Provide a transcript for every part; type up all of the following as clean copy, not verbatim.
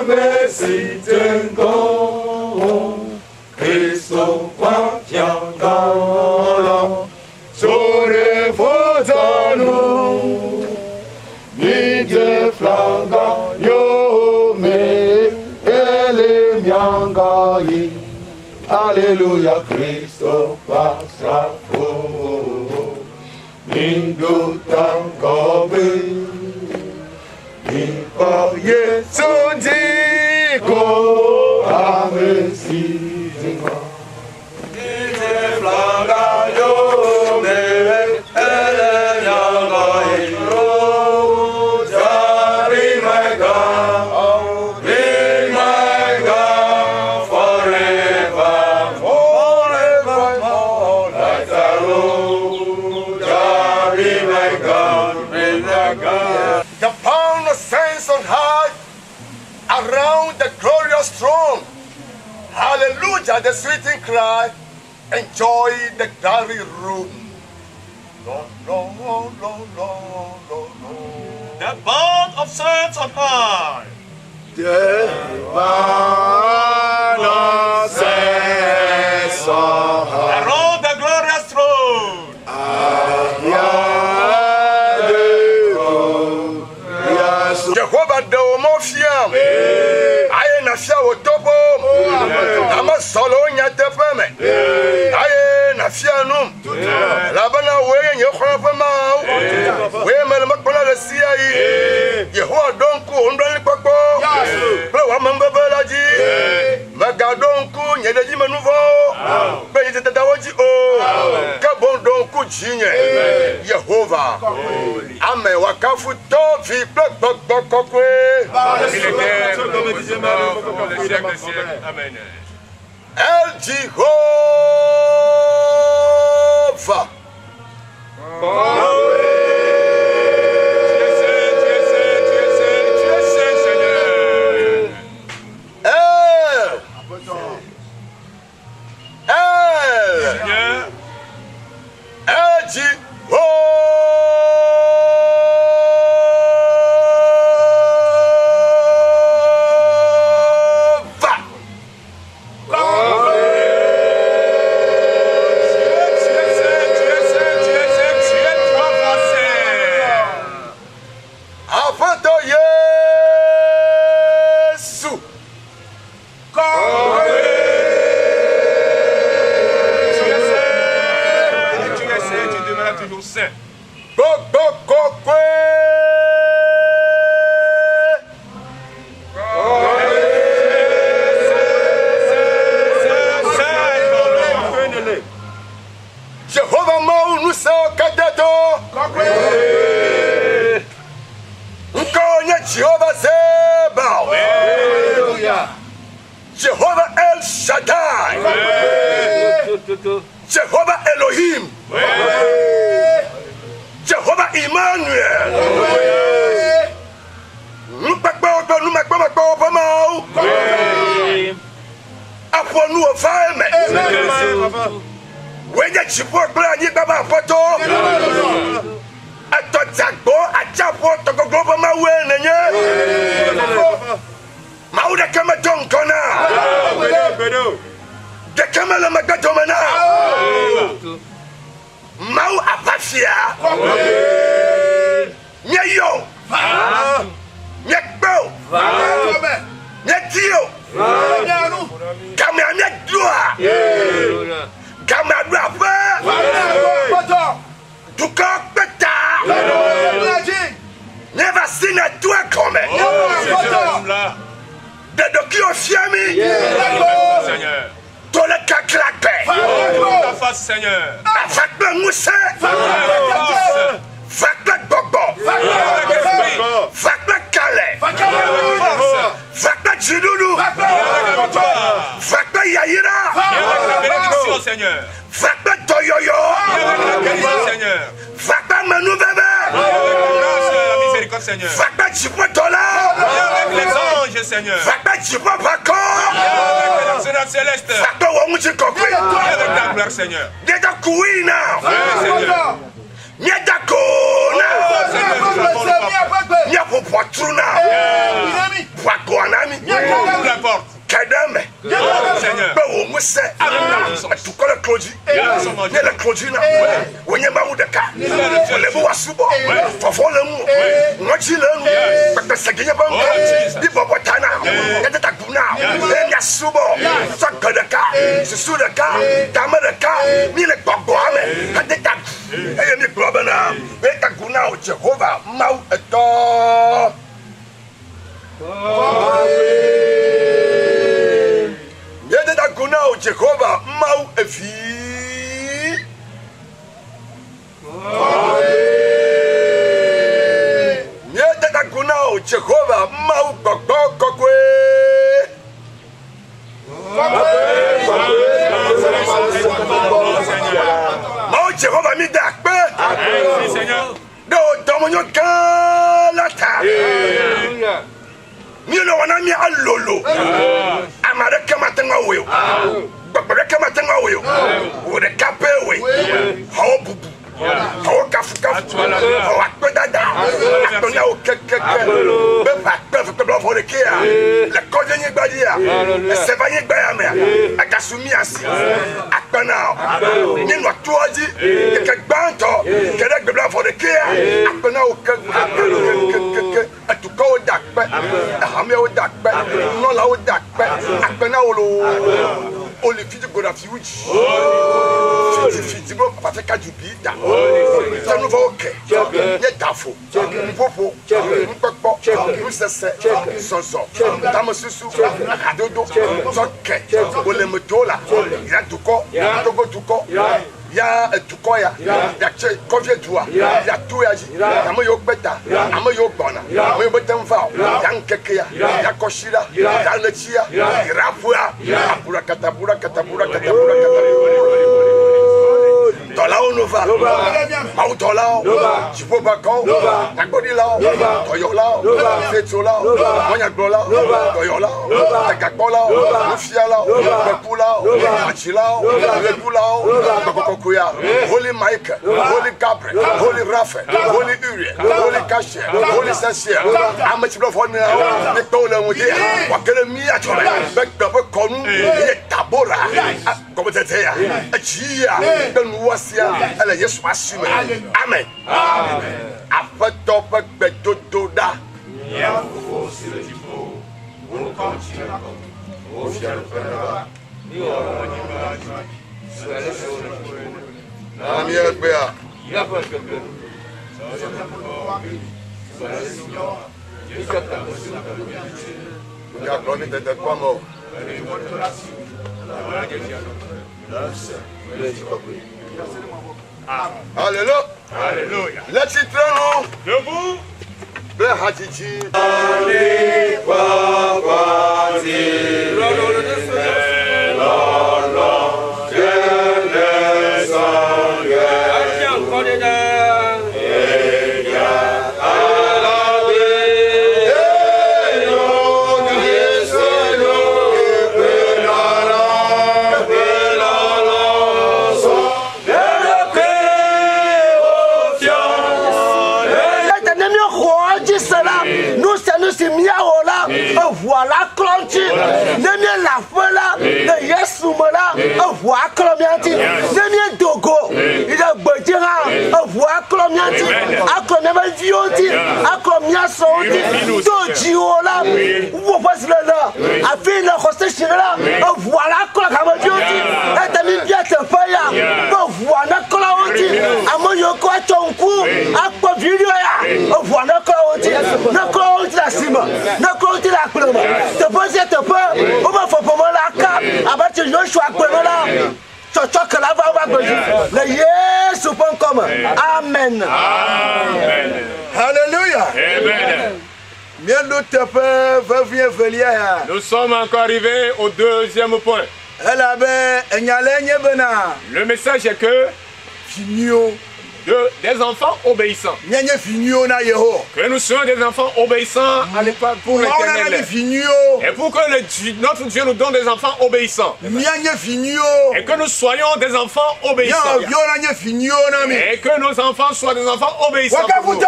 美是真公，Kristo kwa tiangalo, sore fotanu, ni de flanga yo me ele miangai, Alléluia Kristo pasrafo, mindu tangobe. Par Yesu digo amesi digo Ite flanga yo me ele yanga iro Jari my God Be my God forever Forever Like the road Jari my God Be my God Saints on high around the glorious throne. Hallelujah, the sweeting cry. Enjoy the glory room. Lord, Lord, Lord, Lord, Lord, Lord. The band of saints on high. The band of saints on high. Around the glorious throne. Jehovah de Omofiam, I na fia otopo, ama solo nya tefeme, I na fia num, labana we nye khona fema, we mele makona le sia yi, Yehovah donku ondani kwako, ple wa mamba belaji, maga donku nye deji manuvo, be yite dawoji o, kabon donku jinye, Yehovah, ame wakafu to vi plek Amen. El Jehovah. Jehovah mau nusa kadato. Nkonya Jehovah Zeba. Jehovah El Shaddai. Jehovah Elohim. Jehovah Emmanuel. Aponu ofaime. Wenye chipo kula nyi baba poto. Atotagbo achapo toko globo mawe nenye. Mauda kama jonkona. De kama la magadomana. Mau apafia. Nye yo. Nye kbo. Nye tio. Kame ame dua. Kame adua fe. Tuka peta. Never seen a dua come. De dokio fiami. Tole kaklape. Seigneur. Fakle mousse. Fakle gogo. Fakle kale. Fakle jidoudou. Fakle yayira. Seigneur. Fakle toyoyo. Seigneur. Fakle manouvebe. Seigneur. Fakle chipotola. Avec les anges, Seigneur. Fakle chipopako. Avec l'arsenal céleste. Fakle womuchi kokwe. Avec ta gloire, Seigneur. Deda kuina. Seigneur. Nyeda kona. Seigneur, nous avons le papa. Nyapo potruna. Pwakoanami. clodi. Ne le clodi na. Wonye ma wo de ka. Le bo wasubo. Fofo le mu. Ngoji le mu. Pete segenye ba mu. Di bobo tana. Yete takuna. Enya subo. So godeka. Susu de ka. Dame de ka. Ni le gbogbo ame. Kade tak. Eye ni gbogbo na. E takuna o Jehovah mau eto. Yete takuna o Jehovah mau efi. Yete takuna o Jehovah mau gbogbo kokwe. Mau Jehovah mi dakpe. Do domonyo kalata. Mi no wana mi alolo. Amare kama tanga weo. Babare kama tanga weo. Wo de kape we. Hawo bubu. Hawo kafu. Hawo akpedada. Akpena o keke. Be pa pe fe blo for de kia. Le koje nyi gbadia. Se va nyi gbaya me. Akasumi asi. Akpena. Nyi no tuaji. Ke gbanto. Ke de blo for de kia. Akpena o keke. Atuko o dakpe. Ahame o dakpe. No la o dakpe. Akpena o lo. Only fit go da fiuji. Fit bro pa fe ka jubida. Tanu va oke. Ye dafo. Popo. Mpokpo. Usese. Soso. Tamosusu. Adodo. Soke. Ole motola. Ya tuko. Togo tuko. Ya tukoya. Ya che kovie tua. Ya tuaji. Ya mo yo beta. Amo yo bona. Mo yo betemfa. Ya nkekeya. Ya koshira. Ya lechia. Rapua. Apura katabura. Tolao nova, mau tolao, jipo bakao, nagbodi lao, toyo lao, feto lao, monyagbo lao, toyo lao, tagakbo lao, mufia lao, bepu lao, machi lao, lebu lao, bakokokuya, Holy Michael, Holy Gabriel, Holy Raphael, Holy Uriel, Holy Kasher, Holy Sessier, amachiblo fona, nekole mudia, wakele miya chole, bekbe konu, tabora, comme c'était, chia, elle est assumée. Amen. Après top doda. Alléluia. Alléluia. Let's it run. Debout. Bless Hachiji. Voilà clôture, le la foi là, le yesuma là, voilà clomianti, le dogo, il a botira, voilà clomianti, a clomia vioti, a clomia sonti, dojo là, ou voici là, a fait la recette là, voilà clomia vioti, et t'as mis bien te faire, voilà clomia, a mon yoko à ton cou, a quoi vidéo là, voilà clomia, na clomia la cima, na clomia la clomia. Te pose te peu, on va faire pour moi la cape, abattre le choix pour moi là. Choc là va le Yesu.com. Amen. Amen. Alléluia. Amen. Nous sommes encore arrivés au deuxième point. Le message est que des enfants obéissants. Que nous soyons des enfants obéissants à l'époque pour l'Éternel. Et pour que notre Dieu nous donne des enfants obéissants. Et que nous soyons des enfants obéissants. Et que nos enfants soient des enfants obéissants. Pour nous.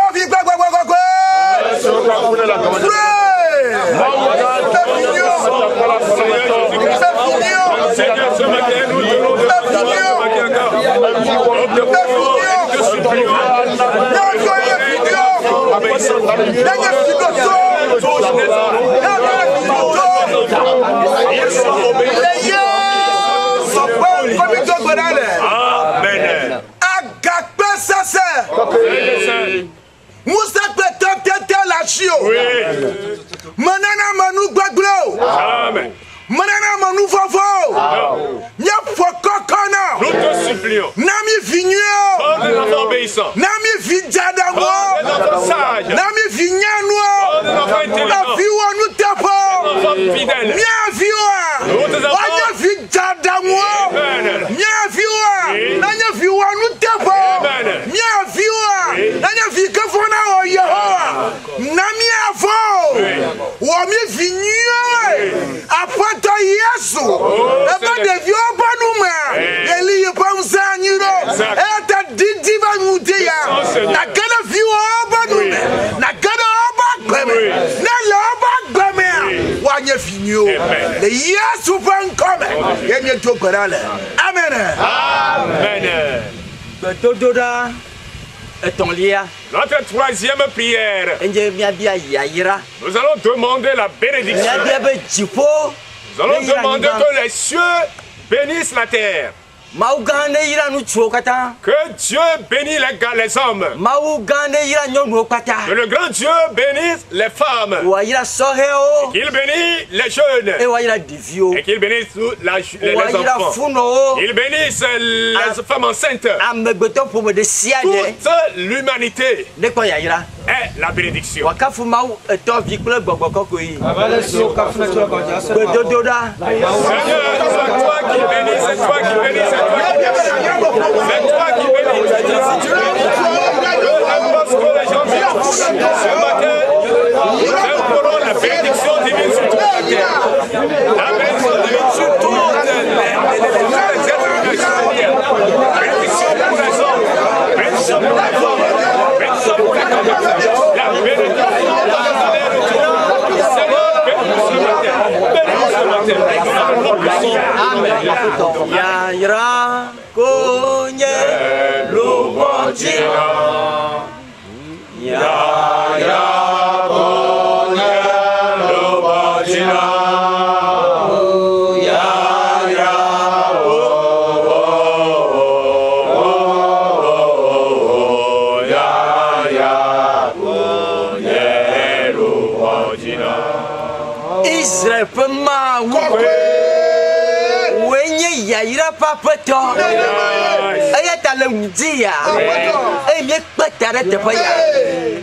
Seigneur, ce matin, nous te Manana manu gbaglo. Manana manu fofo. Nya fokokona. Nous te supplions. Nami vignio. Des enfants obéissants. Nami vijadamo. Des enfants sages. Nami vignano. Des enfants intelligents. Afiwa nous tapo. Des enfants fidèles. Nya viwa. Anya vijadamo. Nya viwa. Nanya viwa nous tapo. Nya viwa. Nanya vikafona o Yehowa. Nami avon. Wami vignio. Apato Yesu. Eba devio banuma. Eli yepanza nyiro. Eta didiva mudia. Nakana viwa banume. Nakana oba kweme. Nala oba kweme. Wanye vignio. Le Yesu pankome. Yenye tokorale. Amen. Amen. Dododa. Ton lia. Notre troisième prière. Nous allons demander la bénédiction. Nous allons demander que les cieux bénissent la terre. Que Dieu bénisse les hommes. Que le grand Dieu bénisse les femmes. Qu'il bénisse les jeunes. Et qu'il bénisse les enfants. Qu'il bénisse les femmes enceintes. Toute l'humanité est la bénédiction. Seigneur, c'est toi qui bénis, c'est toi qui bénis, c'est toi qui bénis. Parce que les gens viennent ce matin, nous implorons la bénédiction divine sur toute la terre. La bénédiction divine sur toutes les êtres humains. Bénédiction pour les hommes, bénédiction pour les femmes, bénédiction pour les femmes. La bénédiction Yaira konye lumojina. Yaira konye lumojina. Yaira konye lumojina. Israel pema Yaira papato. Ayata le mudia. Ay mi patara te paya.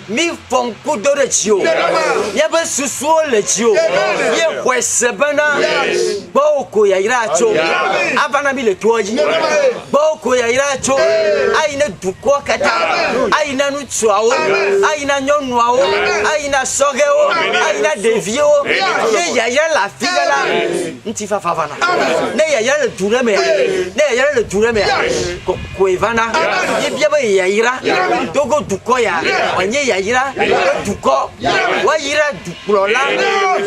Mi fonku do de chio. Ya ba susu le chio. Ye kwesebana. Boko yaira cho. Abana mi le toji. Boko yaira cho. Ay na duko kata. Ay na nu twao. Ay na nyonwao. Ay na sogeo. Ay na devio. Ye yaira la figala. Nti fa favana. Ne yaira le tureme. Ne yaira le tureme. Ko evana. Ye biaba yaira. Dogo duko ya. Onye yaira duko. Wa yira duklola.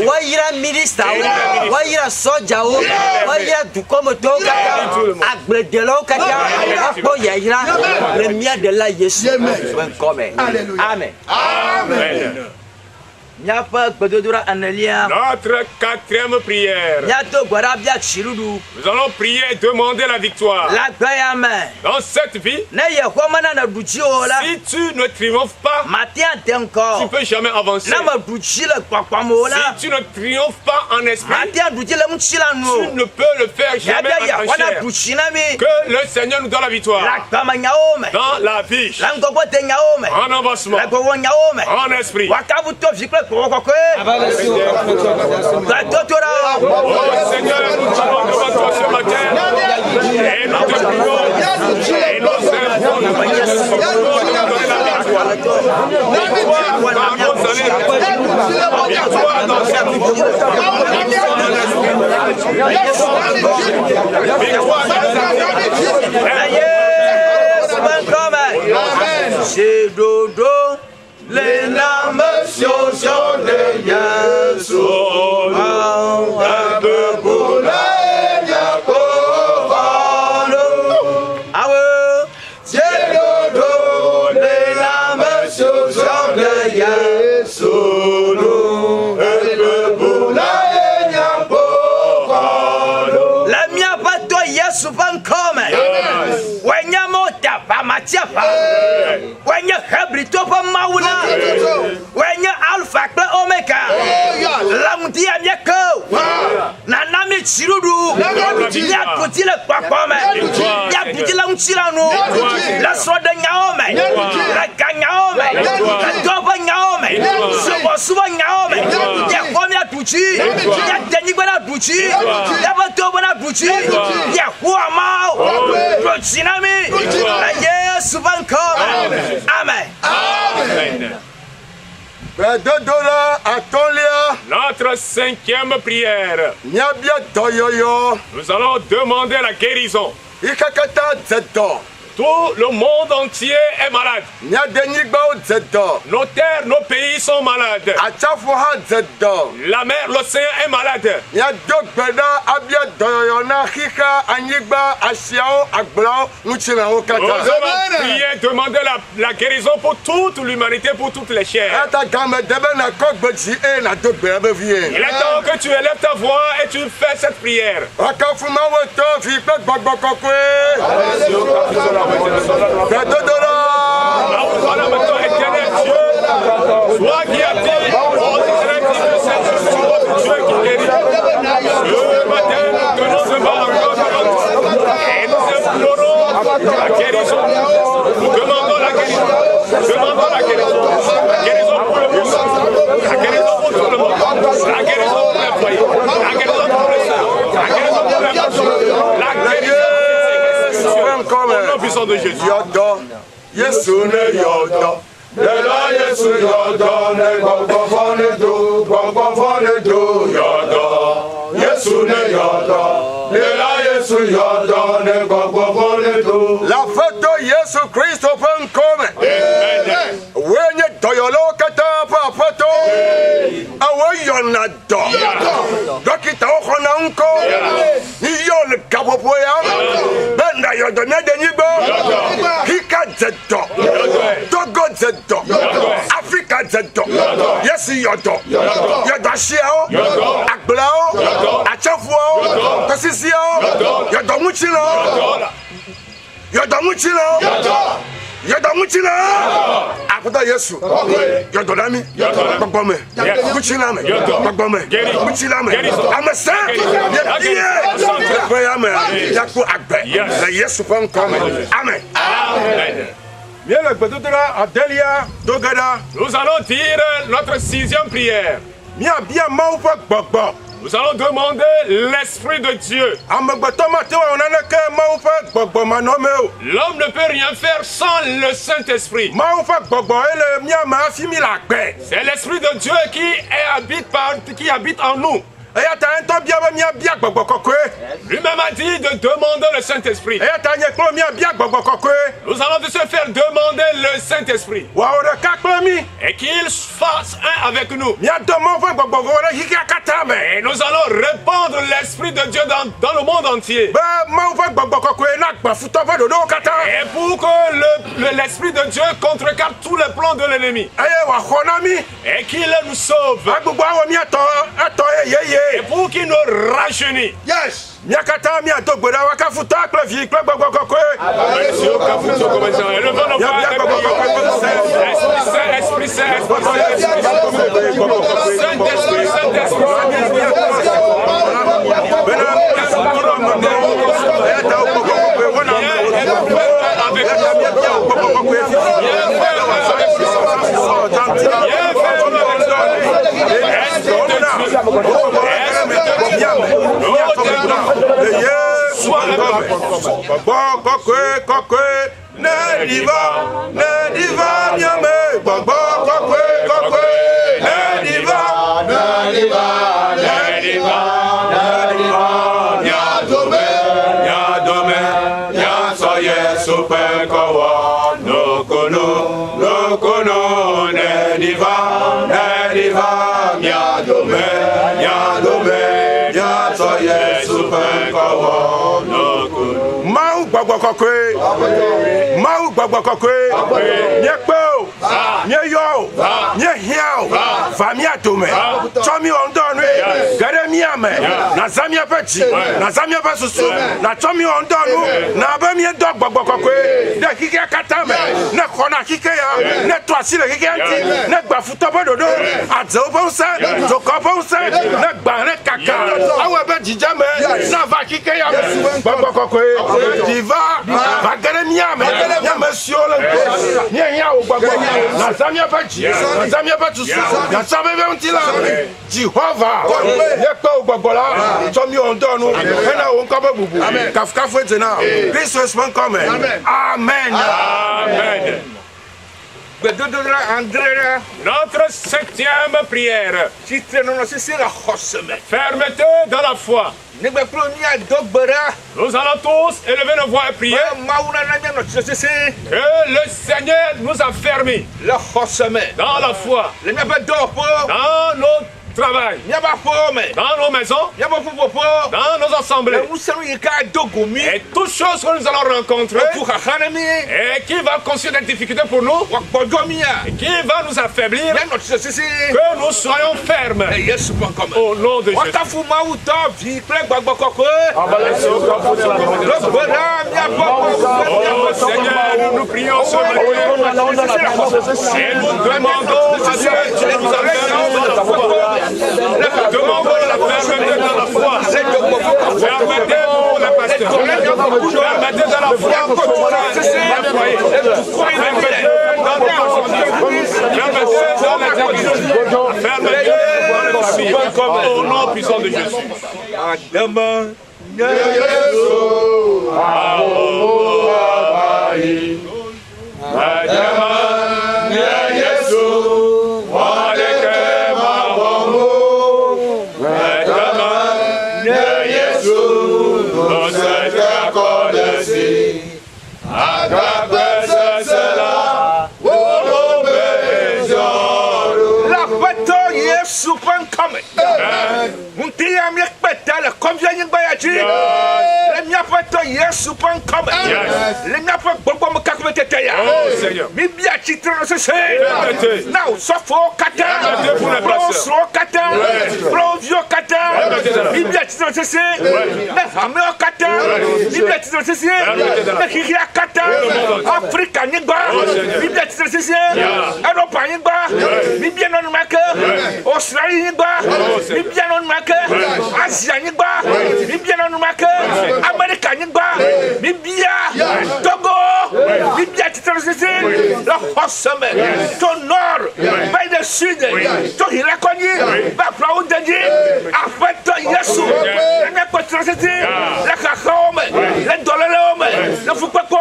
Wa yira minister. Wa yira soja o. Wa yira duko moto kata. Agbedelo kata. Apo yaira. Le mia de la Yesu. Amen. Amen. Amen. Notre quatrième prière. Nous allons prier et demander la victoire. Dans cette vie, si tu ne triomphes pas, tu ne peux jamais avancer. Si tu ne triomphes pas en esprit, tu ne peux le faire jamais en chair. Que le Seigneur nous donne la victoire. Dans la vie, en avancement, en esprit. Oh Seigneur, nous allons devant toi ce matin et nous te prions et nous servons de donner la victoire. Victoire dans cette vie. Victoire dans cette vie. Les larmes sur de Yesu, un peu pour la Yakovano. Ah ouais, c'est le dos, les larmes sur de Yesu. When you have top of Mauna, when you Alpha Omega, Lamutia Yako, Nanami Chirudu, Yaputila Papame, Yaputilam Chirano, La Soda Naome, La Ganaome, La Doba Naome, Suba Naome, Yaponia Pucci, Yanibana Pucci, Yabatobana Pucci, Yahuamao, Prochinami, yes, Vanko. Amen. Amen. Notre cinquième prière. Nous allons demander la guérison. Tout le monde entier est malade. Nos terres, nos pays sont malades. La mer, l'océan est malade. Nous allons prier, demander la guérison pour toute l'humanité, pour toutes les chairs. Il est temps que tu élèves ta voix et tu fais cette prière. Toi qui as dit, on dirait que c'est Dieu qui guérit. Ce matin, nous recevons encore et nous implorons la guérison. Nous demandons la guérison. Demandons la guérison. La guérison pour le monde. La guérison pour tout le monde. La guérison pour les foyers. La guérison pour les sœurs. La guérison pour les marchés. La guérison. Au nom puissant de Jésus. Yesu ne yodo, lela Yesu yodo, ne gbọgbọfọne do yodo. Yesu ne yodo, lela Yesu yodo, ne gbọgbọfọne do. La photo Yesu Christo penkome. Wenye doyolo kata pa photo. Awo yona do. Dokita okona unko. Ni yole kabopoya. Benda yodo ne denyibo. Zedo, Togo Zedo, Africa Zedo, yes, Yodo, Yodashio, Aglao, Achafo, Tasisio, Yodomuchino, Yodomuchino, Yodomuchino, Aputa Yesu, Yodonami, Babome, Muchiname, Babome, Muchiname, I'm a son, Yaku Agbe, Yesu from coming. Amen. Nous allons dire notre sixième prière. Nous allons demander l'Esprit de Dieu. L'homme ne peut rien faire sans le Saint-Esprit. C'est l'Esprit de Dieu qui habite en nous. Lui-même a dit de demander le Saint-Esprit. Nous allons de se faire demander le Saint-Esprit. Et qu'il fasse un avec nous. Et nous allons répandre l'Esprit de Dieu dans le monde entier. Et pour que l'Esprit de Dieu contrecarre tous les plans de l'ennemi. Et qu'il nous sauve. Et pour qu'il nous rajeunisse. Yes. Esprit Saint, Mau gbagbo kokwe nye kpo nye yo nye hiao va mi atome chomi ondonwe gare miame na zamia peti na zamia pasusu na chomi ondonu na ba mi do gbogbokokwe de kike katame na kona kike ya na twasi le kike anti na gba futo bododo azo bonse to ko bonse na gba re kaka awe be jijame na va kike ya gbogbokokwe diva va gere miame ya monsieur le ni ya o gbogbo na zamia peti na zamia pasusu na sabe be untila Jehovah yekpe ogbogbola chomi ondonu ena won ko bubu kafkafu etena please respond come amen Amen. Notre 7e prière. Fermeté dans la foi. Nous allons tous élever nos voix et prier que le Seigneur nous a fermés dans la foi, dans notre travail, dans nos maisons, dans nos assemblées, et toutes choses que nous allons rencontrer et qui va constituer des difficultés pour nous et qui va nous affaiblir, que nous soyons fermes au nom de Jésus. Seigneur, nous prions ce matin et nous demandons à Dieu de nous affermir dans la foi. Demandons la fermeté dans la foi. Fermeté pour les pasteurs. Fermeté dans la foi pour les foyers. Fermeté dans les marchandises. Fermeté dans les églises. Fermeté dans les familles. Au nom puissant de Jésus. ton nord, by the sud, ton hilakoni, va plaudagi, afet Yesu, la patrocité, la kakome, la dolalome, la fukako,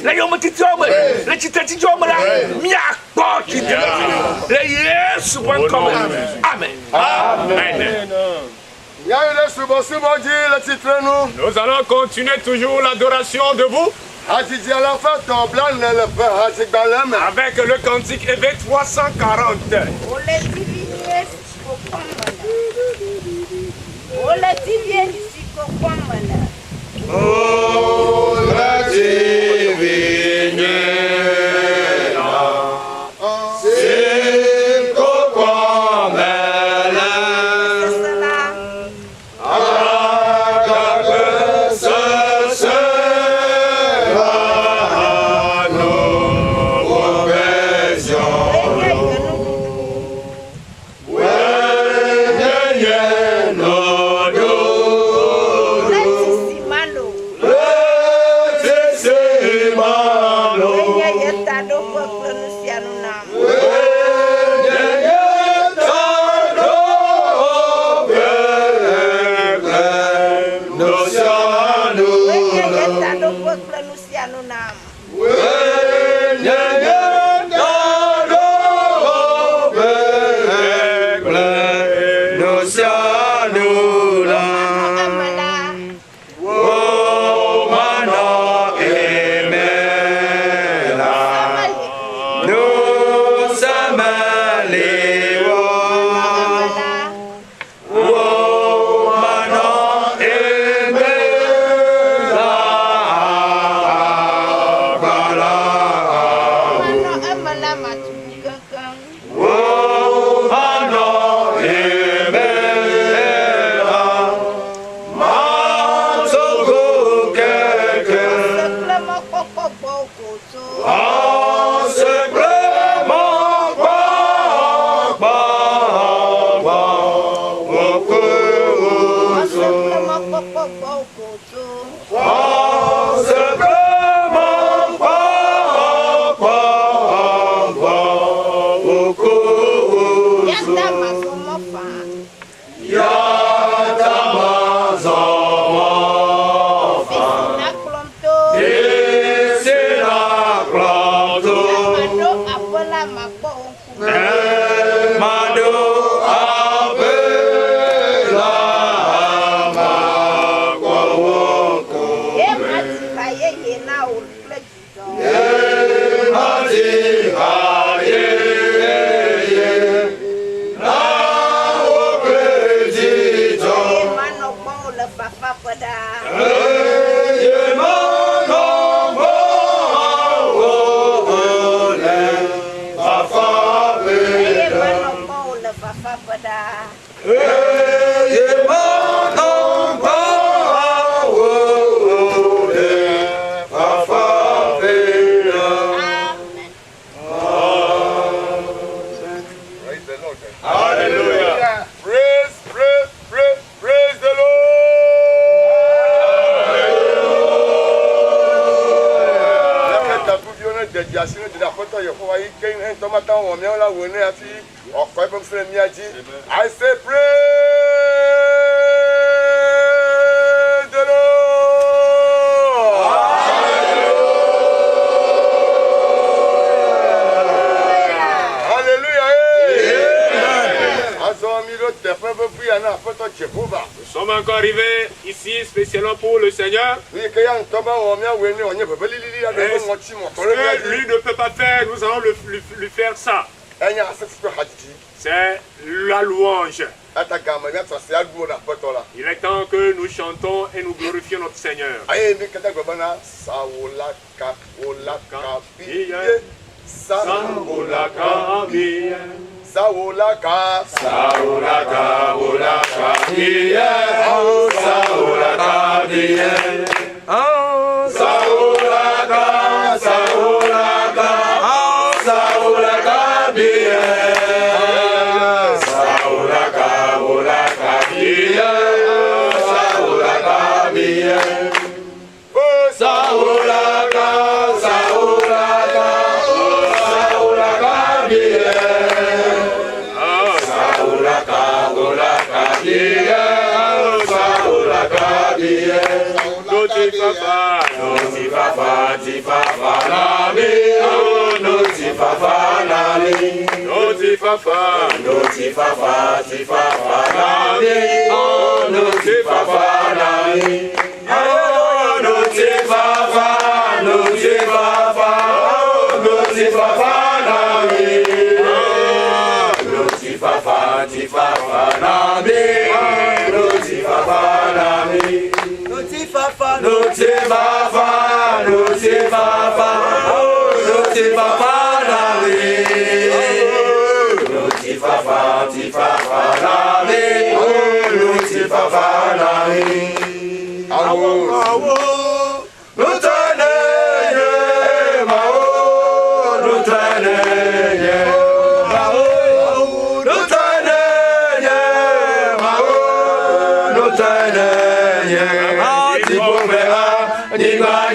la yomotitome, la chitatiome, la miakoti, la Yesu, amen. Amen. Nous allons continuer toujours l'adoration de vous. Avec le cantique Évêque 340. I say praise the Lord. Hallelujah. Nous sommes encore arrivés ici spécialement pour le Seigneur. Ce que lui ne peut pas faire, nous allons lui faire ça. C'est la louange. Il est temps que nous chantons et nous glorifions notre Seigneur. Gloire,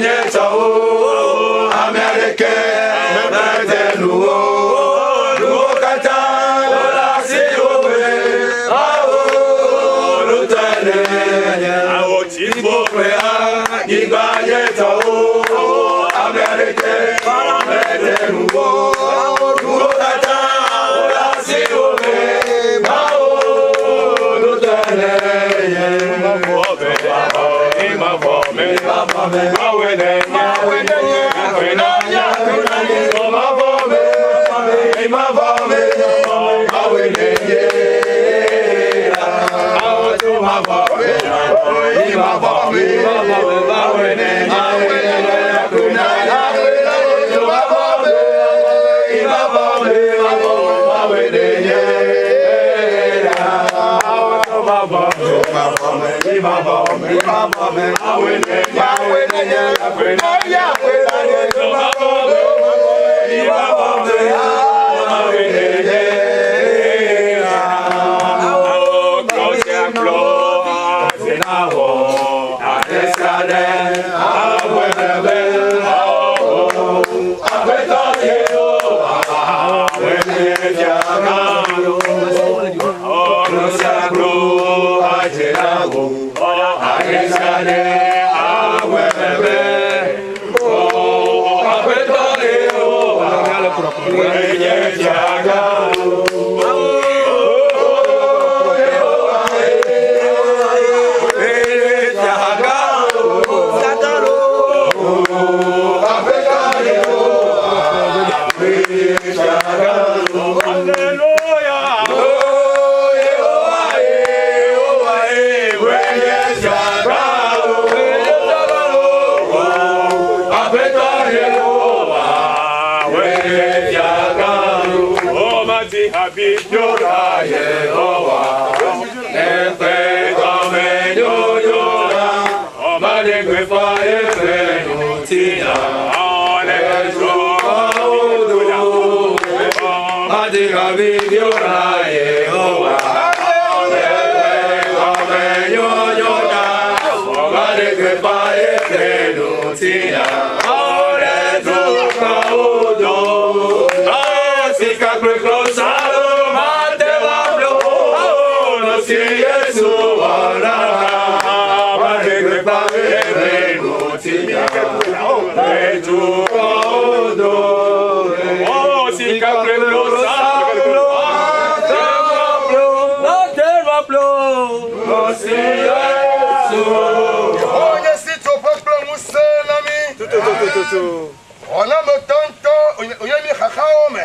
On a me tonto, on y a mis kakaome.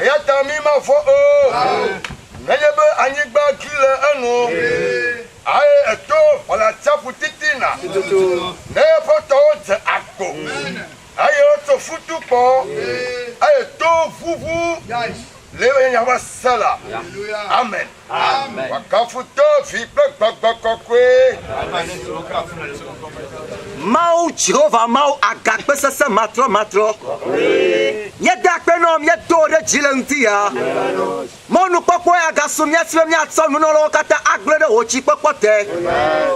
Et à ta mima fo o. N'ayebe anigba kile anu. Aye eto ola chapu titina. Ne foto te akko. Aye oto futu po. Aye to vuvu. Lewe nyawa sala. Amen. Amen. Wakafuto fi kwe. Mau Jehovah mau agakpe sese matro. Ye dakpe nom ye dore jilentia. Monu pokpo agasum ye siwe mi atso nu no kata aglede ochi popote.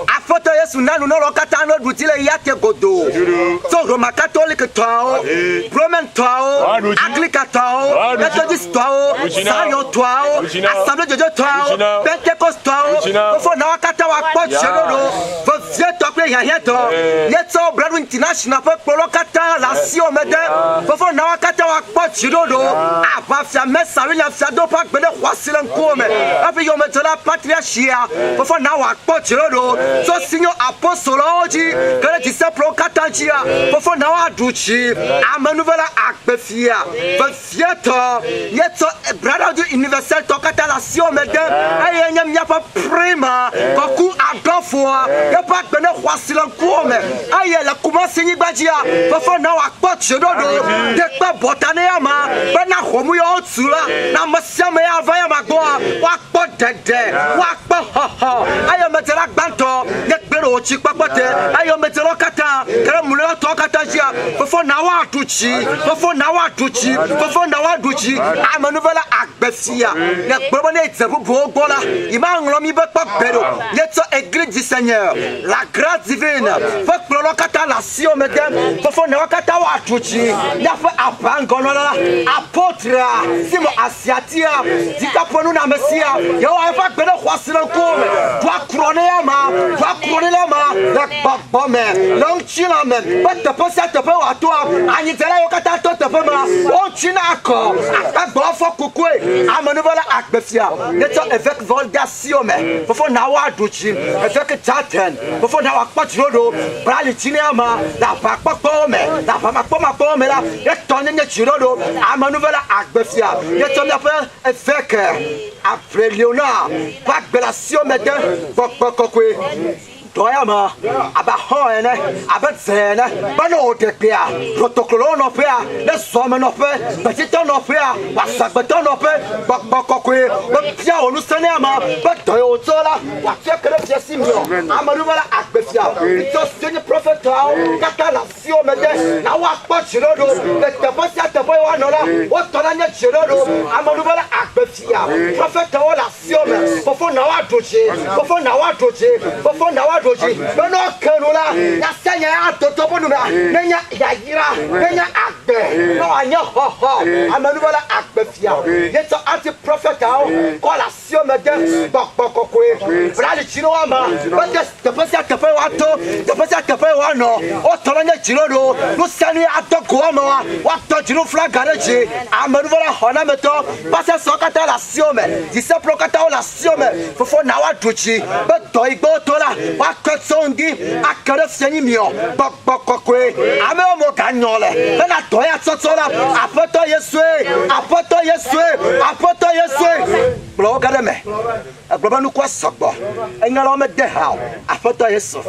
Afoto Yesu nanu no kata no dutile yake godo. So Roma Catholic tao, Roman tao, Anglican tao, Methodist tao, Zion tao, Assemblée de Dieu tao, Pentecost tao. Fo na kata wa pochero. Fo vie tokle ya to. Yetso Brado International for Polokata la Sio Mede. Fo na kata wa pochero do. Aba fia mesa wi ya fia do pak bede kwasilen kome. Afi yo metela patriarchia. Fo na wa pochero do. So sinyo apostology kele disciple katanjia. Fo na wa duchi. Amenuvela akbefia. Fo fieto yetso Brado Universal tokata la Sio Mede. Aye nyam ya pa prima. Koku adofo. Ye pak bede kwasilen kome. Aye la commence ni bajia fofo na wa kpoche dodo de pe botane ya ma be na homu yo otsula na masiame ya va ya magbo wa kpo dede wa kpo ho aye metera gbanto ne gbero ochi papote aye metera kata kere mule to kata jia fofo na wa tuchi fofo na wa duchi amenuvela agbefia ne gboro ne itsebu bogola ima nglo mi be pa bero yeto église du Seigneur la grâce divine fo kata la Sio Mede fofo na kata wa tuchi ya fa abangono la apotre simo asiatia dikaponu na mesia yo wa fa gbede kwasile ko twa krone ya ma ya babbo me long china me but the posa to pe wa to anyi tele yo kata to pe ma o china ko agbo fo kokwe amenuvela akbefia yeto avec volgasio me fofo na wa tuchi avec chaten fofo na wa kpotiro brali chineama da pakpokpo me da pamakpo me la etonye nye chirodo amenuvela agbefia yetomia fe efeke après Léonard pakbela Sio Mede pokpokokwe Toyama, Abahoene, Abatzene, Bano de Pia, Protocolo no Pia, the Summer no Pia, Petito no Pia, Wasabaton no Pia, Bakbokwe, Pia Olusanama, but Toyotola, Wakia Simio, Amaruva Akbefia, just the prophet Catala Sio Mede, now what Chirodo, the Tapasia Tapoanola, what Torania Chirodo, Amaruva Akbefia, Prophet Ola Sio, before now Beno Kerula, Yasanya to Toponuma, Nenya Yagira, Nenya agbe no anya ho amanu bala agbe fia ye to anti prophet ao ko la sio me de bokokwe brali chino ama but the person que fait wato the person que fait wano o tolanya chiro do no sani atoko ama wa to chiro flag garage amanu bala hona meto pasa sokata la sio me disciple kata la sio me fofo na wa tuchi but to igbo to la wa kwetsongi akere fiani mio bokokwe ame mo kanyole na to ya tsotola apoto yesu blo kademe agloba nu kwa sogbo engala me de ha apoto yesu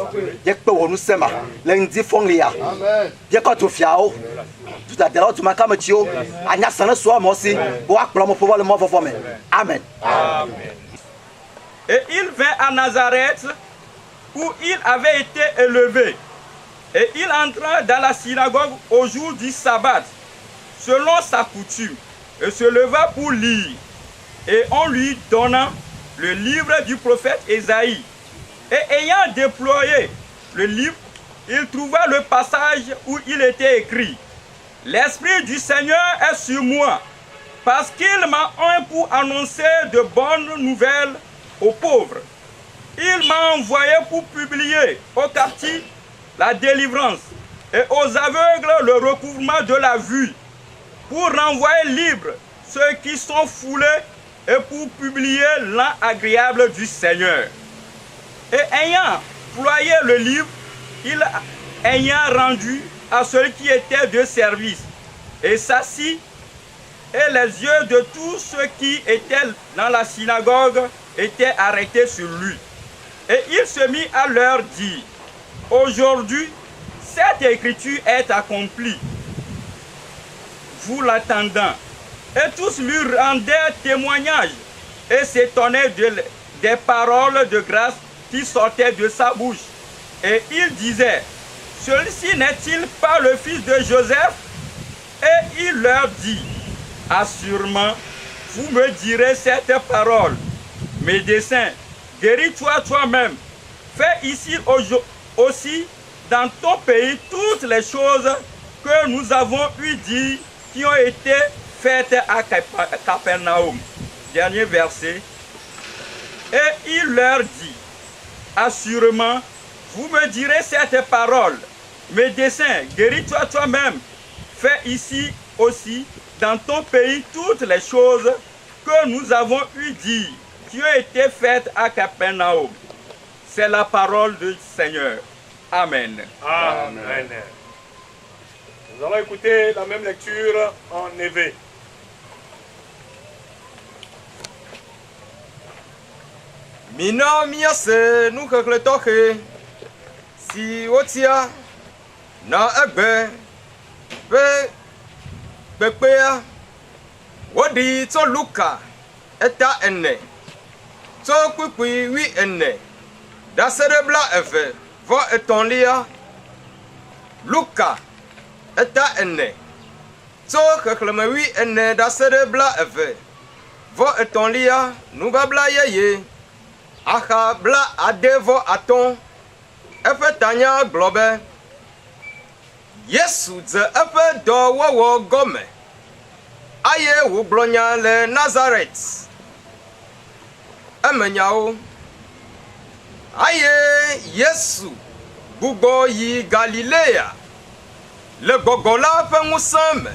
je pe wonu sema le ndi fonglia amen je ko to fiao tout à l'heure tu makama chio anya sana so amosi bo akplo mo povo le mo fofo me amen. Et il vint à Nazareth où il avait été élevé. Et il entra dans la synagogue au jour du sabbat, selon sa coutume, et se leva pour lire. Et on lui donna le livre du prophète Ésaïe. Et ayant déployé le livre, il trouva le passage où il était écrit: L'Esprit du Seigneur est sur moi, parce qu'il m'a oint pour annoncer de bonnes nouvelles aux pauvres. Il m'a envoyé pour publier aux captifs la délivrance et aux aveugles le recouvrement de la vue, pour renvoyer libres ceux qui sont foulés et pour publier l'an agréable du Seigneur. Et ayant ployé le livre, il ayant rendu à celui qui était de service et s'assit, et les yeux de tous ceux qui étaient dans la synagogue étaient arrêtés sur lui. Et il se mit à leur dire: Aujourd'hui, cette écriture est accomplie, vous l'attendant. Et tous lui rendaient témoignage et s'étonnaient des paroles de grâce qui sortaient de sa bouche. Et il disait: Celui-ci n'est-il pas le fils de Joseph? Et il leur dit: Assurément, vous me direz cette parole: Médecin, guéris-toi toi-même. Fais ici aussi dans ton pays toutes les choses que nous avons eu dire qui ont été faites à Capernaum. Dernier verset. Et il leur dit: Assurément, vous me direz cette parole: Médecin, guéris-toi toi-même. Fais ici aussi dans ton pays toutes les choses que nous avons eu dire qui ont été faites à Capernaum. C'est la parole du Seigneur. Amen. Amen. Nous allons écouter la même lecture en éveil. Mina miase nukekle tɔxe si wotia na egbe ƒe kpekpea woɖi tso Luka eta ene tso kpukpui 14 ɖase ɖe 21 Luka eta ene tso xexlẽme 14 ɖase ɖe 23 nubabla yeye axa bla adevɔ atɔ̃ eƒe tanya gblɔ be Yesu dze eƒe dɔwɔwɔ gɔme aye wògblɔ nya le Nazaret emenyawo aye Yesu gbugbɔ yi Galilea le gbɔgbɔ la ƒe ŋusẽ me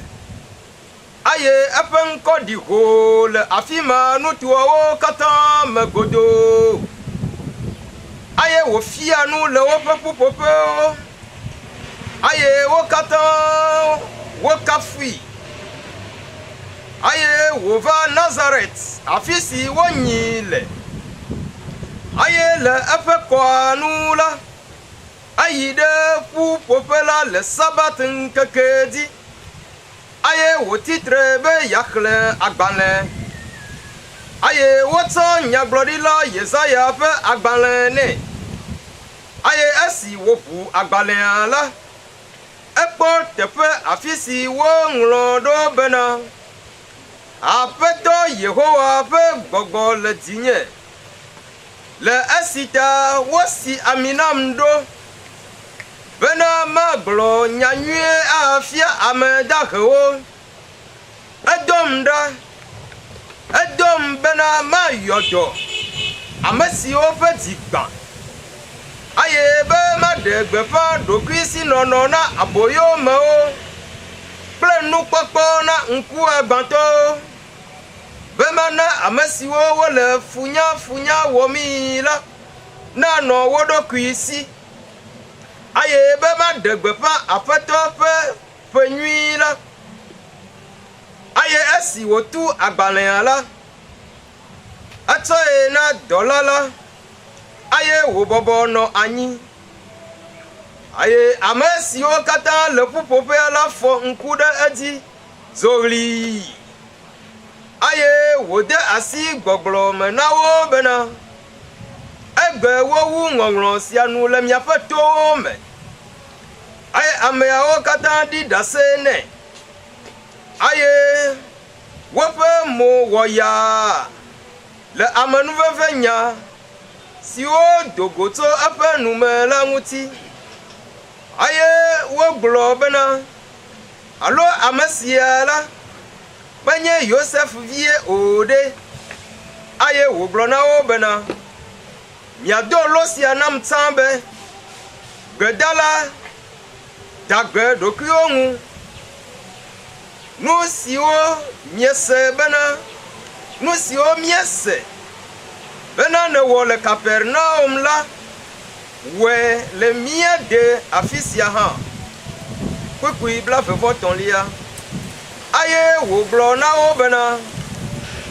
aye eƒe ŋkɔ ɖi ho le afi ma nutoawo katã me godoo aye wòfia nu le woƒe ƒuƒoƒewo aye wo katã wokafui aye wòva Nazaret afi si wonyi le aye le eƒe kɔa nu la ayi ɖe ƒuƒoƒe la le sabat ŋkeke dzi aye wòtitre be yaxlẽ agbalẽ aye wotsɔ nyagblɔɖila Yesaya ƒe agbalẽ nɛ aye esi wòʋu agbalẽa la ekpɔ teƒe afi si woŋlɔ ɖo bena Aƒetɔ Yehowa ƒe gbɔgbɔ le dzinye le esi ta wosi ami nam ɖo bena magblɔ nyanyue afia ame dahewo edom ɖa edom bena mayɔ dɔ ame siwo ƒe dzi gbã aye be maɖe gbeƒã ɖokui si nɔnɔ na aboyomewo kple nukpɔkpɔ na ŋkuagbãtɔwo be mana ame siwo wole funyafunya wɔmii la nanɔ wo ɖokui si aye be maɖe gbeƒã aƒetɔ ƒe ƒe nyui la aye esi wòtu agbalẽa la etsɔe na dɔla la aye wòbɔbɔ nɔ anyi aye ame siwo katã le ƒuƒoƒea la fɔ ŋku ɖe edzi zoɣli aye wòde asi gbɔgblɔ me na wo bena egbe wowu ŋɔŋlɔ sia nu le miaƒe towo me aye ameawo katã ɖi ɖase nɛ aye woƒe mo wɔ yaa le amenuveve nya siwo dogo tso eƒe nume la ŋuti aye wogblɔ bena alo ame sia la menye Yosef vie o ɖe aye wògblɔ na wo bena miado lo sia nam tsã be gbedala dagbe ɖokuiwo ŋu nu siwo miese bena nu siwo miese bena ne wɔ le Kapernaum la wɔe le mía de afi sia hã kpukpui 29 aye wògblɔ na wo bena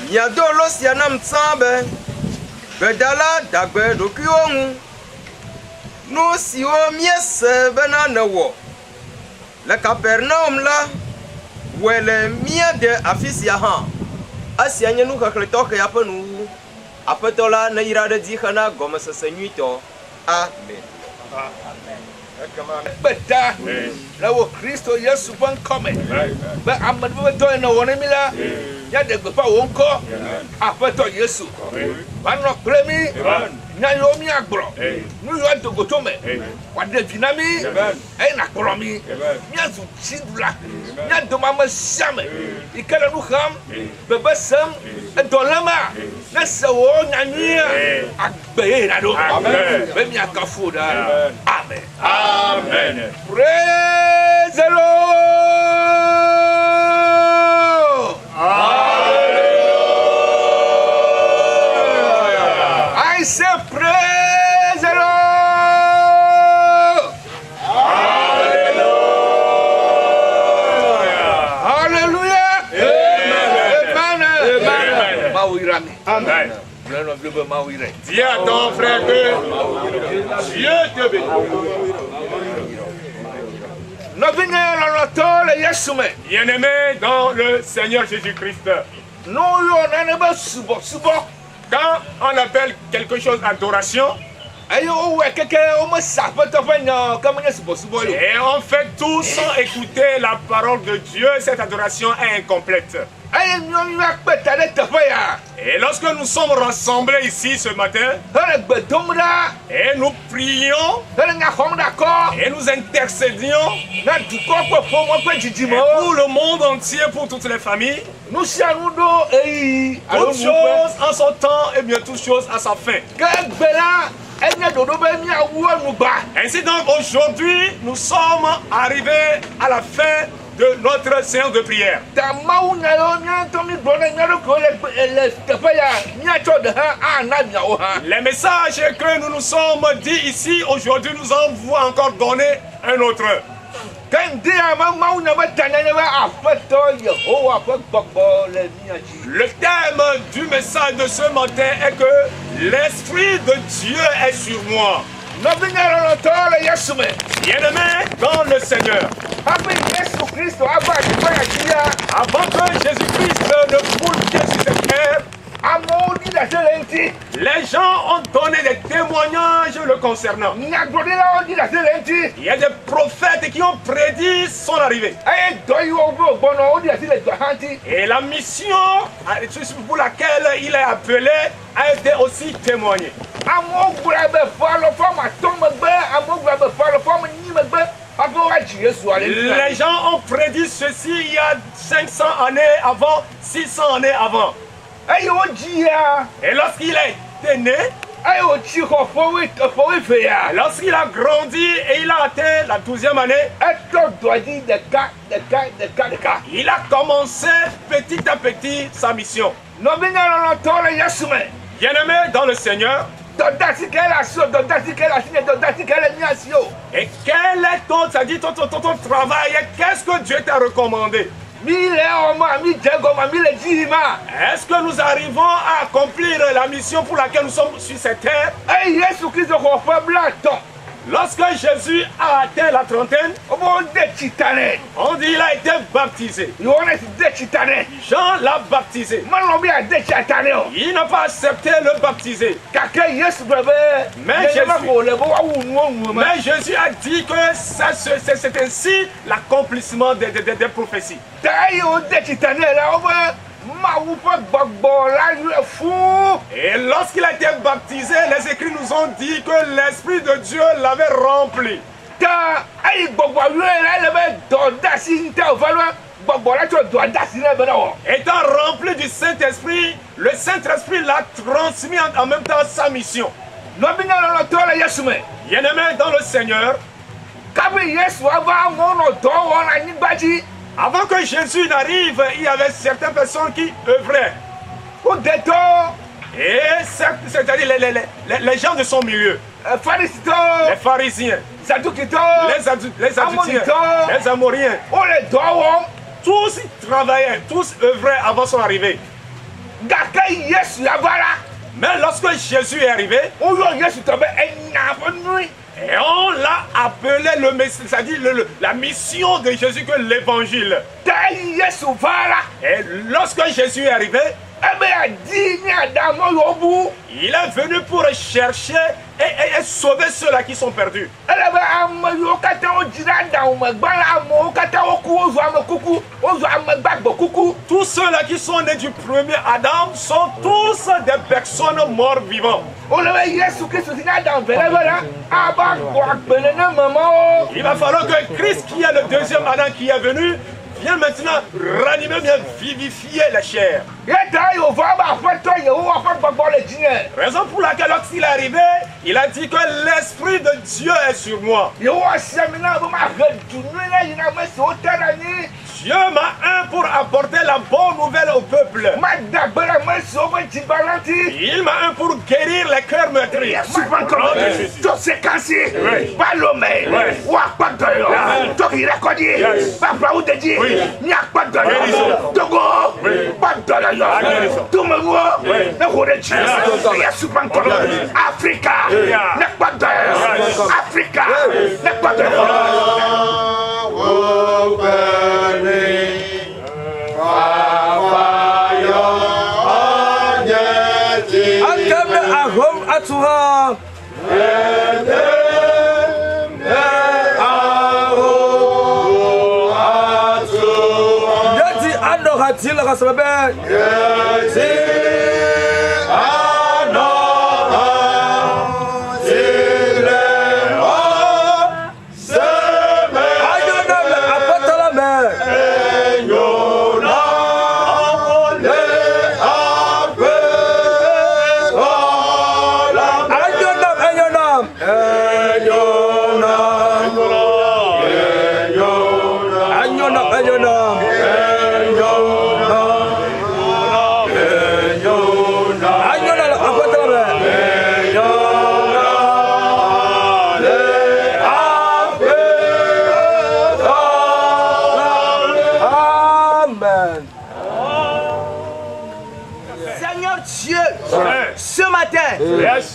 miado lo sia nam tsã be gbedala dagbe ɖokuiwo ŋu nu siwo miese bena ne wɔ le Kapernaum la wɔe le mía de afi sia hã esia nye nu xexlẽ tɔxɛ ƒe nuwu aƒetɔ la ne yra ɖe dzi hena gɔmesese nyuitɔ amen. Beta le wo Kristo Yesu ƒe ŋkɔ me be ame ɖe dɔ ene wɔ ne mi la míaɖe gbeƒã wo ŋkɔ aƒetɔ Yesu vanɔ kple mi nya yiwo míagblɔ nu yiwo dogoto me wòaɖe vi na mi eye nàkplɔ mi míazu dziɖula míadome ame sia ame yi ke le nu xam bebe sem edɔ lema ne se wo nyanyuia agbe ye na ɖo be miakafu ɖa amen. Amen. Praise the Lord. I say praise the Lord. Hallelujah. Amen. Amen. Amen. Dis à ton frère que Dieu te bénit. Bien-aimé dans le Seigneur Jésus-Christ. Quand on appelle quelque chose adoration, et on fait tout sans écouter la parole de Dieu, cette adoration est incomplète. Et lorsque nous sommes rassemblés ici ce matin, et nous prions, et nous intercédions, pour le monde entier, pour toutes les familles, toutes choses en son temps et bien toutes choses à sa fin. Ainsi donc aujourd'hui, nous sommes arrivés à la fin de notre séance de prière. Les messages que nous nous sommes dit ici aujourd'hui nous en vont encore donner un autre. Le thème du message de ce matin est que l'Esprit de Dieu est sur moi. Bien-aimé dans le Seigneur. Avant que Jésus-Christ ne foule pied sur cette terre, les gens ont donné des témoignages le concernant. Il y a des prophètes qui ont prédit son arrivée. Et la mission pour laquelle il est appelé a été aussi témoignée. Les gens ont prédit ceci il y a 500 années avant, 600 années avant. Et lorsqu'il a été né, lorsqu'il a grandi et il a atteint la 12e année, il a commencé petit à petit sa mission. Bien-aimé dans le Seigneur, et quel est ton travail? Qu'est-ce que Dieu t'a recommandé? Est-ce que nous arrivons à accomplir la mission pour laquelle nous sommes sur cette terre? Lorsque Jésus a atteint la trentaine, on dit qu'il a été baptisé. Jean l'a baptisé. Il n'a pas accepté le baptiser. Mais Jésus a dit que c'est ainsi l'accomplissement des prophéties. Et lorsqu'il a été baptisé, les Écritures nous ont dit que l'Esprit de Dieu l'avait rempli. Étant rempli du Saint-Esprit, le Saint-Esprit l'a transmis en même temps sa mission. Bien-aimé dans le Seigneur, avant que Jésus n'arrive, il y avait certaines personnes qui œuvraient. Et c'est-à-dire les gens de son milieu. Les pharisiens, les Sadduciens, les Amoriens. Tous travaillaient, tous œuvraient avant son arrivée. Mais lorsque Jésus est arrivé, et on l'a appelé c'est-à-dire la mission de Jésus, que l'évangile. Et lorsque Jésus est arrivé, il est venu pour chercher et sauver ceux-là qui sont perdus. Tous ceux-là qui sont nés du premier Adam sont tous des personnes mortes vivantes. Il va falloir que Christ, qui est le deuxième Adam qui est venu, viens maintenant ranimer, viens vivifier la chair. Raison pour laquelle lorsqu'il est arrivé, il a dit que l'Esprit de Dieu est sur moi. Dieu m'a un pour apporter la bonne nouvelle au peuple. Il m'a un pour guérir les cœurs meurtris.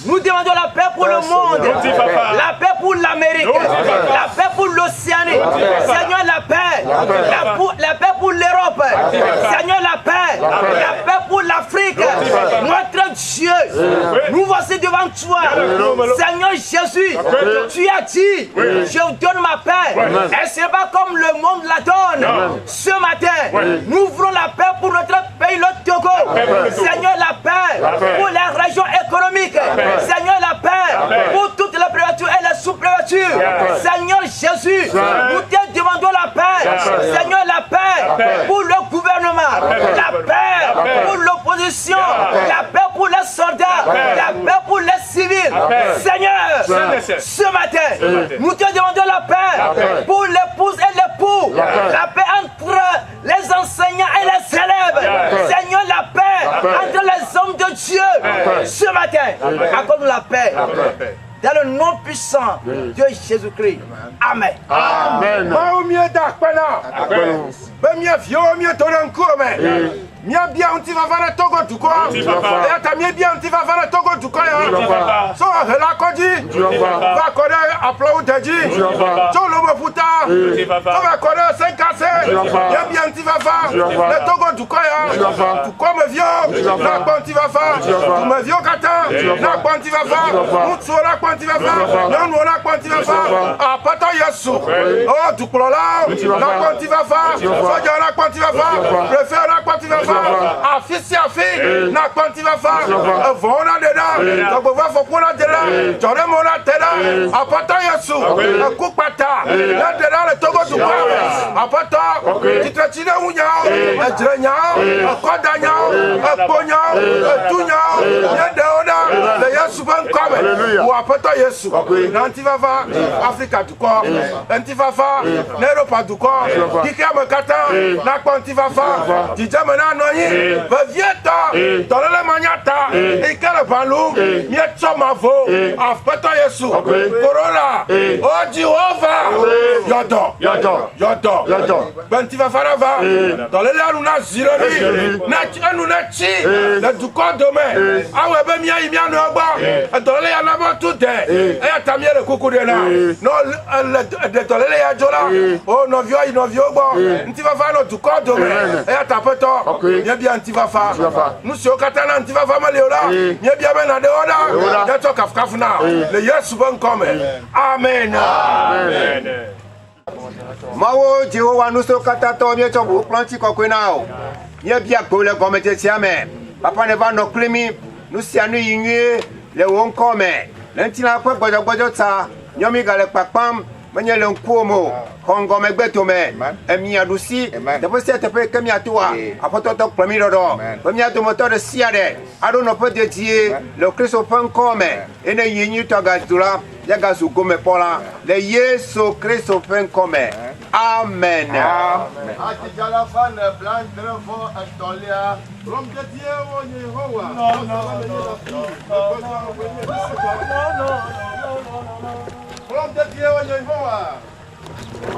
Nous demandons la paix pour le monde, la paix pour l'Amérique, la paix pour l'Océanie. Seigneur, la paix, la paix pour l'Europe. Seigneur, la paix pour l'Afrique. Notre Dieu, nous voici devant toi. Seigneur Jésus, tu as dit, je donne ma paix. Et ce n'est pas comme le monde la donne. Ce matin, nous ouvrons la paix pour notre pays, le Togo. Seigneur, la paix pour la région économique. Seigneur, la paix pour toutes les préfectures et les sous-préfectures. Seigneur Jésus, nous te demandons Seigneur, la paix pour le gouvernement, la paix pour l'opposition, la paix pour les soldats, la paix pour les civils. Seigneur, ce matin, nous te demandons la paix pour l'épouse et l'époux, la paix entre les enseignants et les élèves. Seigneur, la paix entre les hommes de Dieu. Ce matin, accorde-nous la paix. Dans le nom puissant de Jésus-Christ. Amen. Amen. Mia bien on va faire togo du quoi et ta mia bien on va faire togo du quoi so la kodi va koda applaud dedi so lo mo puta so va koda 5 cassé ya bien on va faire le togo du quoi tu comme vieux la bon tu vas faire tu me vieux kata la bon tu vas faire tu so la bon tu vas faire non non la bon tu vas faire ah pata yesu oh tu crois là la bon tu vas faire so la bon tu vas faire préfère la bon tu vas faire afisi afi na kwanti va fa vona deda to va fo kuna deda tore mona teda apata yesu ku pata na deda le togo tu pa apata titachine unya ajrenya kodanya aponya tunya yede oda le yesu ban kome wa apata yesu na anti va fa afrika tu ko anti va fa na europa tu ko dikema kata na kwanti va fa dijama na noyi Vieta, dans le maniata, et quel ballon, mietso mavo, afpeta yesu, corona, oh Jehovah, yodo, benti va farava, dans le luna zironi, nous nachi, le duco demain, awe be mia imia noba, dans le yanaba tout et atamia le coucou de là, non, le tolele ya jola, oh novio, bon, tu vas faire notre duco demain, et atapeto, bien tu vas faire nous sommes catalans tu vas faire mal là bien bien na de oda d'ato kafkafuna le yesu bon comme amen mawo Jehovah nous sommes katato bien to planti kokwena bien bien pour le comme te tiame papa ne va no klemi nous si anu yinwe le won comme lentina ko gbojo ta nyomi gale papam menye le nkuomo kongo megbeto me emi adusi depo se tepe kemi atoa apototo premi dodo premi ato motor siade ado no pede tie le Christ pen come ene yinyu to gazura ya gazu gome pola le Yesu Christ pen come amen ati jala fan blanc trevo astolia rom de tie o Yehowa no From the Dieu Yehowa.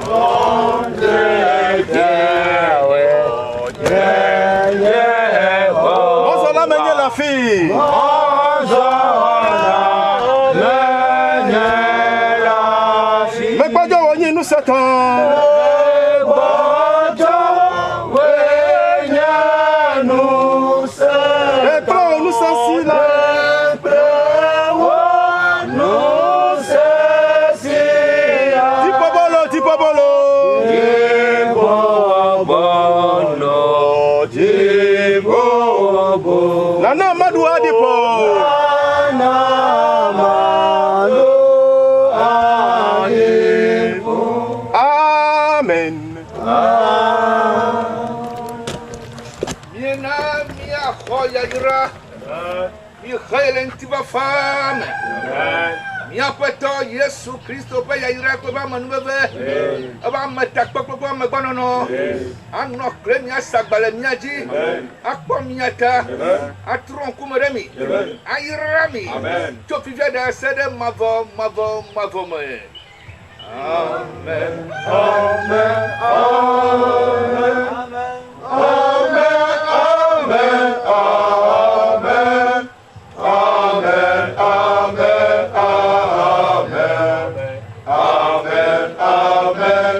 From the Dieu Yehowa. Bonsoir la meñe la fille. Bonsoir la meñe la fille. Mais pas de woni nous s'attend. Nana Madu Adipo. Nana Madu Adipo. Amen. Miena mia khoya gira. Mi khailen tiba fam. Mia pato Yesu Kristo pa ya ira ko ba manubebe. Aba mata popo me bonono. Anno kremi asagbale miaji. Akpo miata. Atron kumeremi. Ayirami. To fivia da sede mavo me. Amen. Amen. Amen. Amen. Amen. Amen. Amen. Amen. Amen. Amen.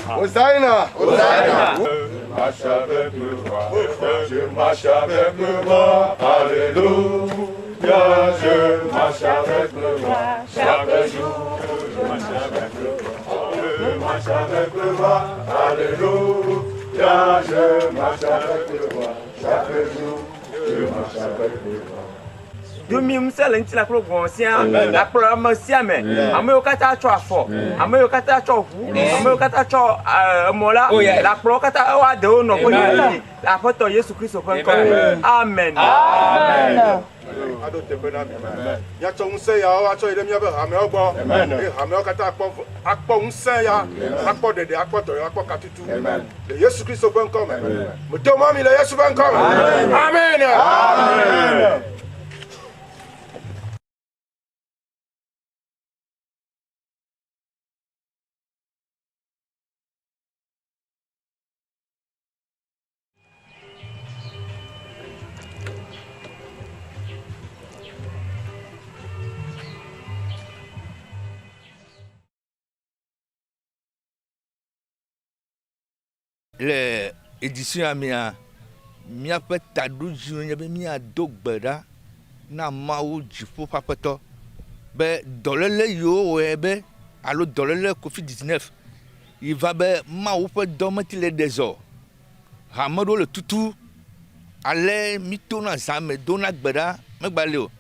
Hosanna! Hosanna! Marche avec moi, je marche avec moi, alléluia, je marche avec moi chaque jour. marche avec le roi, alléluia, je marche avec le roi, chaque jour, je marche avec le roi. Domi msele ntila klo gonsia la klo masia me amoyo kata cho afo amoyo kata cho hu amoyo kata cho mola la klo kata wa de ono ko ni la foto Yesu Kristo ko amen amen ado tebena ya cho nse ya wa cho ile mi be ame ogbo ame kata akpo nse ya akpo dede akpo to akpo katutu le Yesu Kristo ko nko me mo to mami le Yesu ko nko amen amen. Les éditions amia mia pe tadu jun be mia dogbeda na mawo jifo papeto be dolele yo webe alo dolele Covid-19 il va be mawo pe domati le deso hamado le tutu ale mitona zame dona gbeda megbale o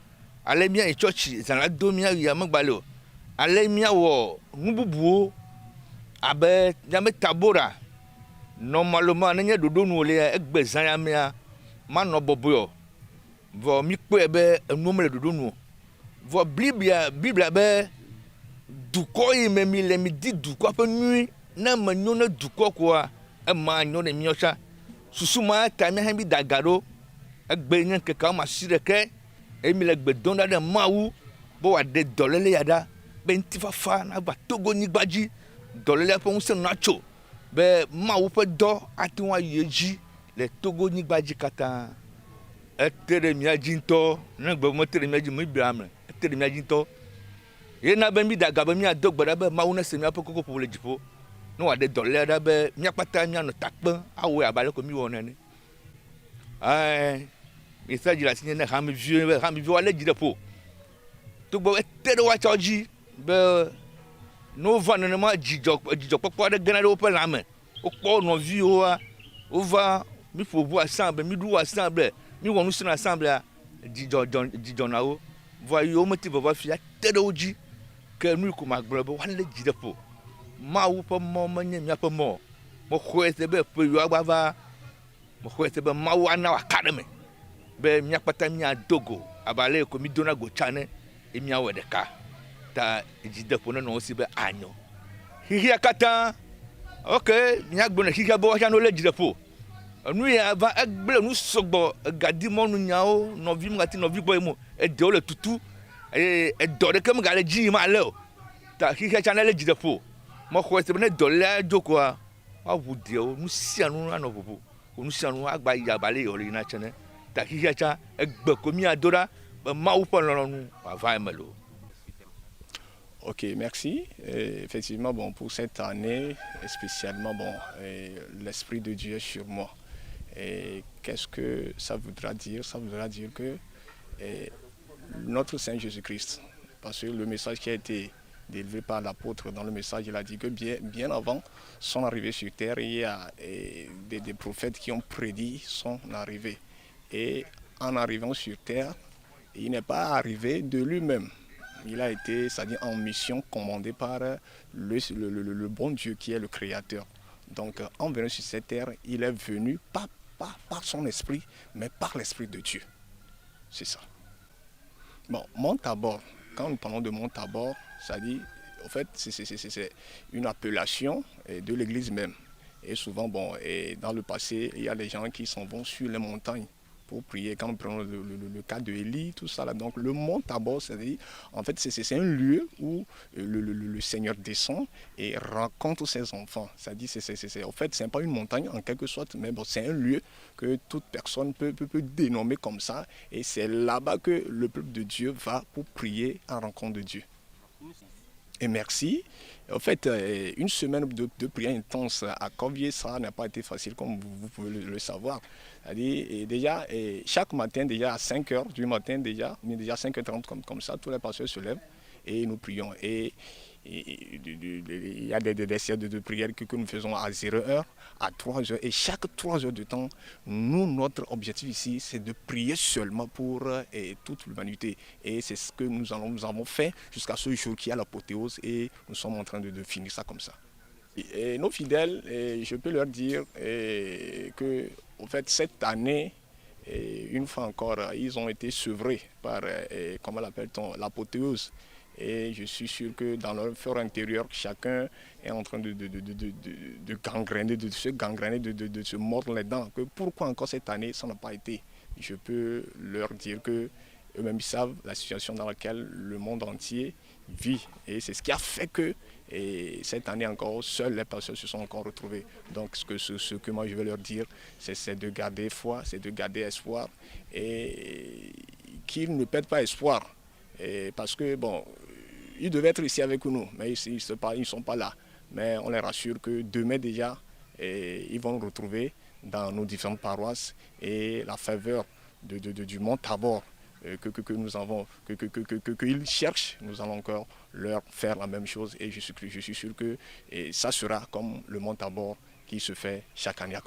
ale mia e church zana do mia ya megbale o ale mia wo nububuo abe nyame tabora normalement nenye dodo nu le egbe zanya mea mano boboyo vo mi pe be enu le dodo nu vo biblia be duko yi me mi le mi di duko pe nu na manyo na duko ko e ma nyo ne miocha susuma ta mi han bi dagaro egbe nyen keka ma sireke e mi le gbe donda de mawu bo wa de dolele yada be ntifafa na ba togo ni gbaji dolele pe unse nacho be mawu pe do ati wa yeji le togo ni gbaji kata etere mi ajinto na gbe mo tere mi aji mo ibrahim etere mi ajinto ye na be mi daga be mi adogbada be mawu na se mi apokoko po le jipo no wa de dolele da be mi apata mi anu takpe awe abale ko mi wona ni mi sa jira sinye na ha mi vieux wa le jide po to gbo etere wa choji be no va ne ma jijo popo de gana do pe la me o po no vi o va mi fo bu ensemble mi du ensemble mi wonu sin ensemble jijo na o va yo meti baba fi tere oji ke nu ko magbrebo wa le jide po ma wo po mo manye mi po mo ko ese be pe yo agbava mo ko ese be ma wo na wa academy be mi apata mi adogo abale ko mi dona go chane e mi awedeka ta jide po no si be anyo hihi akata okay mi agbona hihi bo wa no le jide po nu ya va egble nu sogbo gadi mo nu nyao no vi mati no vi boy mo e de o le tutu e do de kem ga le ji ma le o ta hihi cha na le jide po mo ko se be ne do le joko a wa wu de o nu si anu na no bobo onu si anu agba ya bale yo le na chene ta hihi cha egbe ko mi adora ma ou pa no nu wa va emelo. Ok, merci. Effectivement, bon, pour cette année, spécialement, bon, l'Esprit de Dieu est sur moi. Et qu'est-ce que ça voudra dire? Ça voudra dire que notre Seigneur Jésus-Christ, parce que le message qui a été délivré par l'apôtre dans le message, il a dit que bien avant son arrivée sur terre, il y a des prophètes qui ont prédit son arrivée. Et en arrivant sur terre, il n'est pas arrivé de lui-même. Il a été, c'est-à-dire en mission commandée par le bon Dieu qui est le Créateur. Donc en venant sur cette terre, il est venu pas par son esprit, mais par l'Esprit de Dieu. C'est ça. Bon, Mont Tabor, quand nous parlons de Mont Tabor, c'est-à-dire, en fait, c'est une appellation de l'Église même. Et souvent, bon, dans le passé, il y a des gens qui s'en vont sur les montagnes pour prier. Quand nous prenons le cas de Élie, tout ça là, donc le mont Tabor, c'est-à-dire, en fait, c'est un lieu où le Seigneur descend et rencontre ses enfants. C'est-à-dire, en fait, c'est pas une montagne en quelque sorte, mais bon, c'est un lieu que toute personne peut dénommer comme ça. Et c'est là-bas que le peuple de Dieu va pour prier en rencontre de Dieu. Et merci. En fait, une semaine de prière intense à Corvier, ça n'a pas été facile, comme vous pouvez le savoir. C'est-à-dire, déjà, chaque matin, déjà à 5h du matin, déjà 5h30 comme ça, tous les pasteurs se lèvent et nous prions. Et Il y a des séances de prière que nous faisons à 0h, à 3h. Et chaque 3 heures de temps, notre objectif ici, c'est de prier seulement pour toute l'humanité. Et c'est ce que nous avons fait jusqu'à ce jour qui est l'apothéose. Et nous sommes en train de finir ça comme ça. Et nos fidèles, je peux leur dire que, en fait, cette année, une fois encore, ils ont été sevrés par, comment l'appelle-t-on, l'apothéose. Et je suis sûr que dans leur fort intérieur, chacun est en train de gangréner, de se mordre les dents. Que pourquoi encore cette année, ça n'a pas été? Je peux leur dire que eux-mêmes savent la situation dans laquelle le monde entier vit. Et c'est ce qui a fait que cette année encore, seuls les pasteurs se sont encore retrouvés. Donc ce que moi je veux leur dire, c'est de garder foi, c'est de garder espoir. Et qu'ils ne perdent pas espoir. Parce que, bon, ils devaient être ici avec nous, mais ils ne sont pas là. Mais on les rassure que demain déjà, ils vont nous retrouver dans nos différentes paroisses et la faveur du mont Tabor que nous avons, qu'ils cherchent, nous allons encore leur faire la même chose. Et je suis sûr que ça sera comme le mont Tabor qui se fait chaque année.